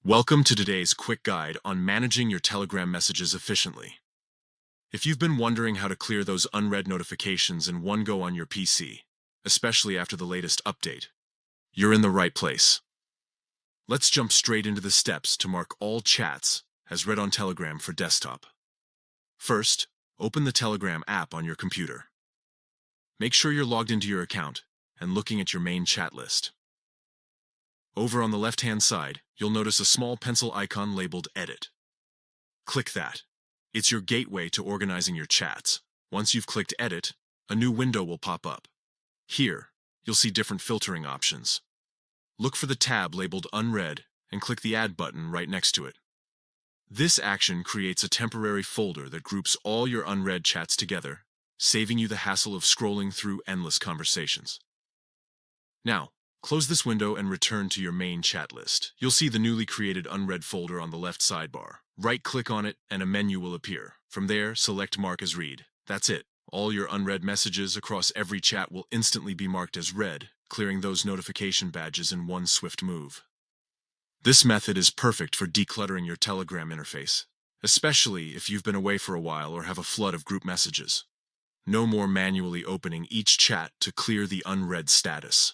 Welcome to today's quick guide on managing your Telegram messages efficiently. If you've been wondering how to clear those unread notifications in one go on your PC, especially after the latest update, you're in the right place. Let's jump straight into the steps to mark all chats as read on Telegram for desktop. First, open the Telegram app on your computer. Make sure you're logged into your account and looking at your main chat list. Over on the left-hand side, you'll notice a small pencil icon labeled Edit. Click that. It's your gateway to organizing your chats. Once you've clicked Edit, a new window will pop up. Here, you'll see different filtering options. Look for the tab labeled Unread and click the Add button right next to it. This action creates a temporary folder that groups all your unread chats together, saving you the hassle of scrolling through endless conversations. Now, close this window and return to your main chat list. You'll see the newly created unread folder on the left sidebar. Right-click on it and a menu will appear. From there, select Mark as Read. That's it. All your unread messages across every chat will instantly be marked as read, clearing those notification badges in one swift move. This method is perfect for decluttering your Telegram interface, especially if you've been away for a while or have a flood of group messages. No more manually opening each chat to clear the unread status.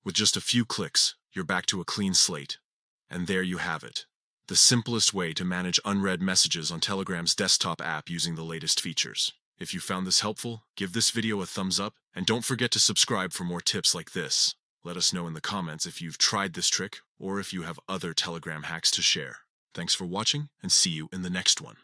With just a few clicks, you're back to a clean slate. And there you have it, the simplest way to manage unread messages on Telegram's desktop app using the latest features. If you found this helpful, give this video a thumbs up, and don't forget to subscribe for more tips like this. Let us know in the comments if you've tried this trick or if you have other Telegram hacks to share. Thanks for watching, and see you in the next one.